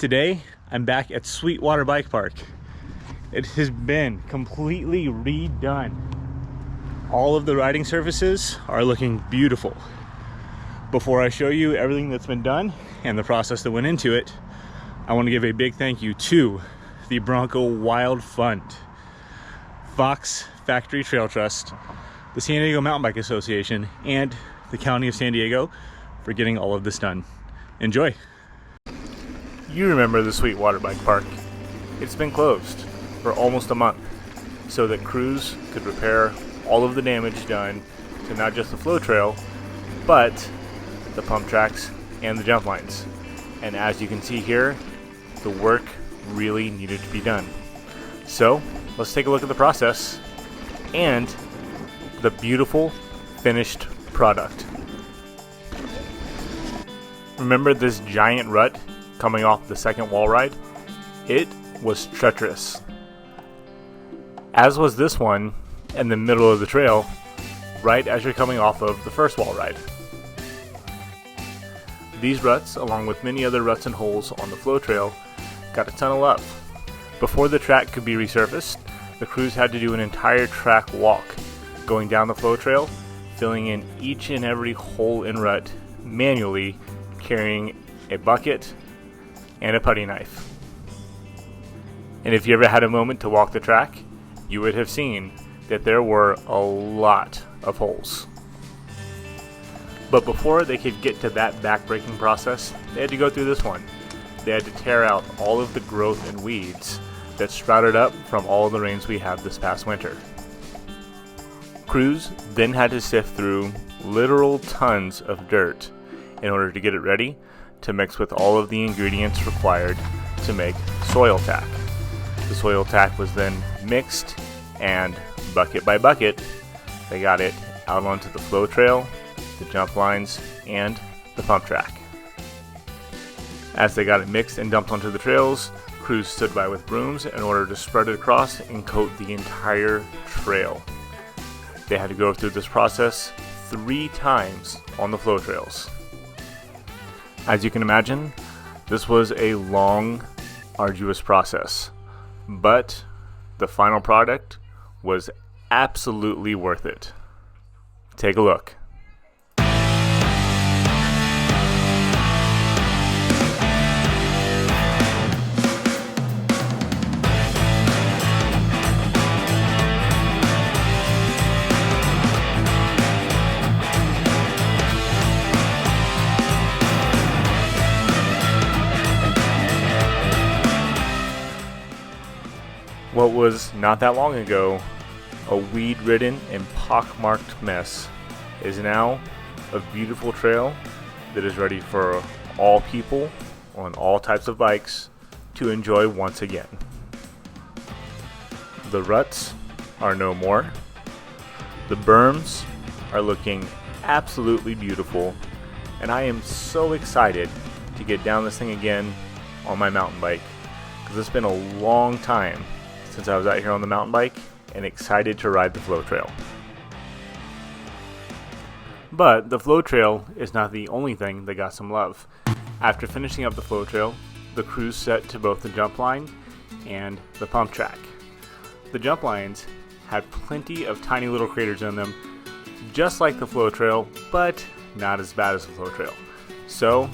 Today, I'm back at Sweetwater Bike Park. It has been completely redone. All of the riding surfaces are looking beautiful. Before I show you everything that's been done and the process that went into it, I want to give a big thank you to the Bronco Wild Fund, Fox Factory Trail Trust, the San Diego Mountain Bike Association, and the County of San Diego for getting all of this done. Enjoy. You remember the Sweetwater Bike Park. It's been closed for almost a month so that crews could repair all of the damage done to not just the flow trail, but the pump tracks and the jump lines. And as you can see here, the work really needed to be done. So let's take a look at the process and the beautiful finished product. Remember this giant rut coming off the second wall ride? It was treacherous, as was this one in the middle of the trail right as you're coming off of the first wall ride. These ruts, along with many other ruts and holes on the flow trail, got a ton of love. Before the track could be resurfaced, the crews had to do an entire track walk, going down the flow trail, filling in each and every hole and rut manually, carrying a bucket and a putty knife. And if you ever had a moment to walk the track, you would have seen that there were a lot of holes. But before they could get to that back-breaking process, they had to go through this one. They had to tear out all of the growth and weeds that sprouted up from all the rains we had this past winter. Crews then had to sift through literal tons of dirt in order to get it ready to mix with all of the ingredients required to make Soil-Tac. The Soil-Tac was then mixed, and bucket by bucket, they got it out onto the flow trail, the jump lines, and the pump track. As they got it mixed and dumped onto the trails, crews stood by with brooms in order to spread it across and coat the entire trail. They had to go through this process 3 times on the flow trails. As you can imagine, this was a long, arduous process, but the final product was absolutely worth it. Take a look. What was not that long ago a weed-ridden and pock-marked mess is now a beautiful trail that is ready for all people on all types of bikes to enjoy once again. The ruts are no more. The berms are looking absolutely beautiful, and I am so excited to get down this thing again on my mountain bike, because it's been a long time since I was out here on the mountain bike and excited to ride the flow trail. But the flow trail is not the only thing that got some love. After finishing up the flow trail, the crews set to both the jump line and the pump track. The jump lines had plenty of tiny little craters in them, just like the flow trail, but not as bad as the flow trail. So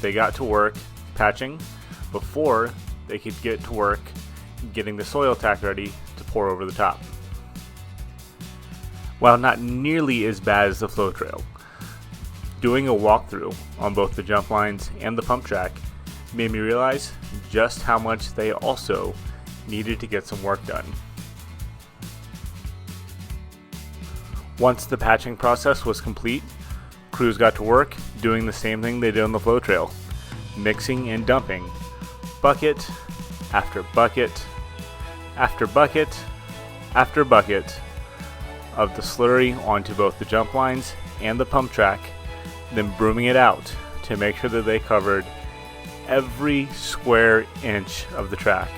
they got to work patching before they could get to work getting the Soil-Tac ready to pour over the top. While not nearly as bad as the flow trail, doing a walkthrough on both the jump lines and the pump track made me realize just how much they also needed to get some work done. Once the patching process was complete, crews got to work doing the same thing they did on the flow trail, mixing and dumping bucket after bucket after bucket after bucket of the slurry onto both the jump lines and the pump track, then brooming it out to make sure that they covered every square inch of the track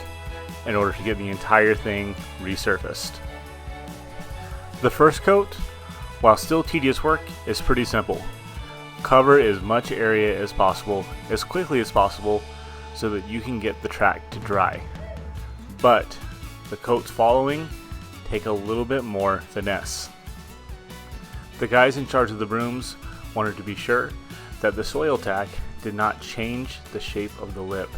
in order to get the entire thing resurfaced. The first coat, while still tedious work, is pretty simple. Cover as much area as possible, as quickly as possible, so that you can get the track to dry. But the coats following take a little bit more finesse. The guys in charge of the brooms wanted to be sure that the Soil-Tac did not change the shape of the lip.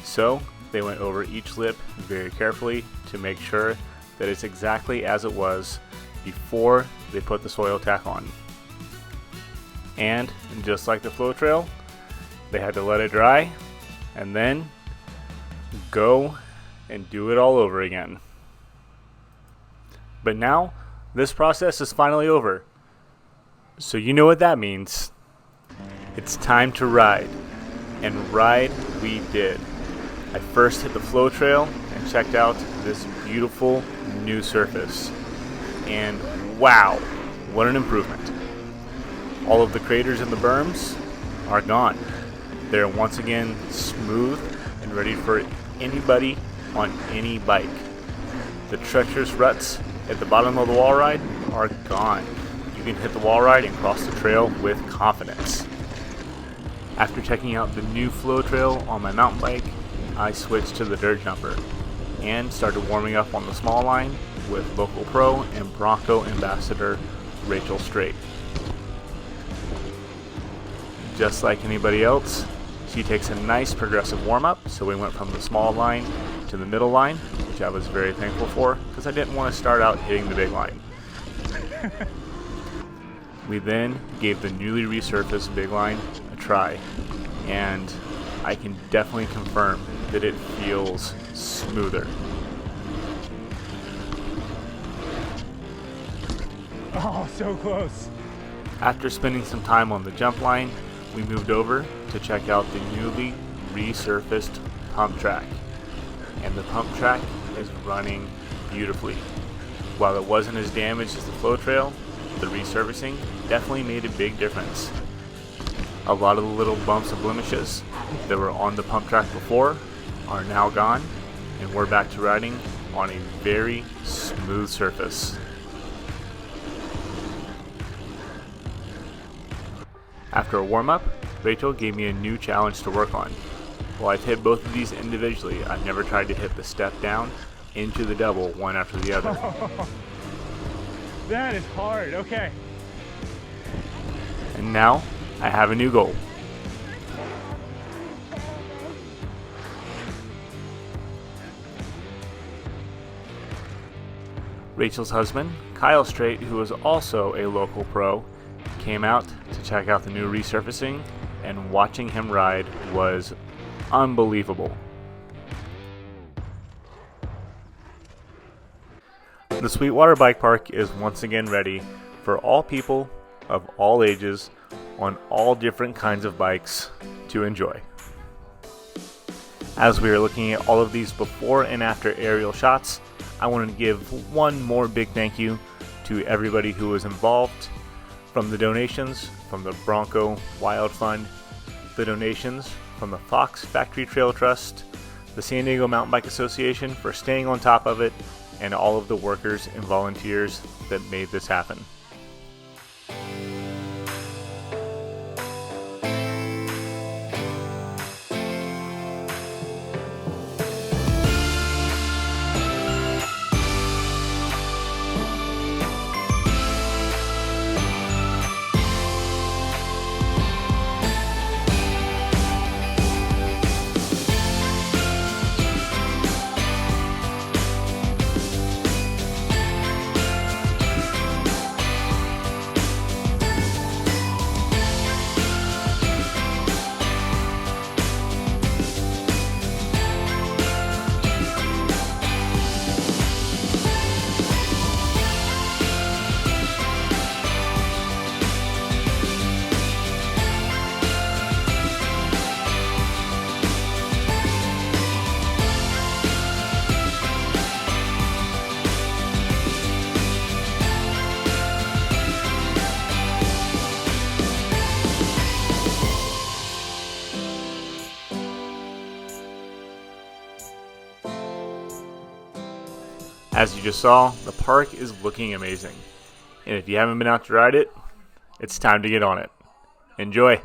So they went over each lip very carefully to make sure that it's exactly as it was before they put the Soil-Tac on. And just like the flow trail, they had to let it dry and then go and do it all over again. But now this process is finally over. So you know what that means. It's time to ride. And ride we did. I first hit the flow trail and checked out this beautiful new surface. And wow, what an improvement. All of the craters in the berms are gone. They're once again smooth and ready for anybody on any bike. The treacherous ruts at the bottom of the wall ride are gone. You can hit the wall ride and cross the trail with confidence. After checking out the new flow trail on my mountain bike, I switched to the dirt jumper and started warming up on the small line with local pro and Bronco ambassador Rachel Strait. Just like anybody else, she takes a nice progressive warm-up, so we went from the small line to the middle line, which I was very thankful for because I didn't want to start out hitting the big line. We then gave the newly resurfaced big line a try, and I can definitely confirm that it feels smoother. Oh, so close. After spending some time on the jump line, we moved over to check out the newly resurfaced pump track. And the pump track is running beautifully. While it wasn't as damaged as the flow trail, the resurfacing definitely made a big difference. A lot of the little bumps and blemishes that were on the pump track before are now gone, and we're back to riding on a very smooth surface. After a warm-up, Rachel gave me a new challenge to work on. While I've hit both of these individually, I've never tried to hit the step down into the double one after the other. That is hard, okay. And now, I have a new goal. Rachel's husband, Kyle Strait, who is also a local pro, came out to check out the new resurfacing, and watching him ride was unbelievable. The Sweetwater Bike Park is once again ready for all people of all ages on all different kinds of bikes to enjoy. As we are looking at all of these before and after aerial shots, I want to give one more big thank you to everybody who was involved, from the donations from the Bronco Wild Fund, the donations from the Fox Factory Trail Trust, the San Diego Mountain Bike Association for staying on top of it, and all of the workers and volunteers that made this happen. As you just saw, the park is looking amazing. And if you haven't been out to ride it, it's time to get on it. Enjoy!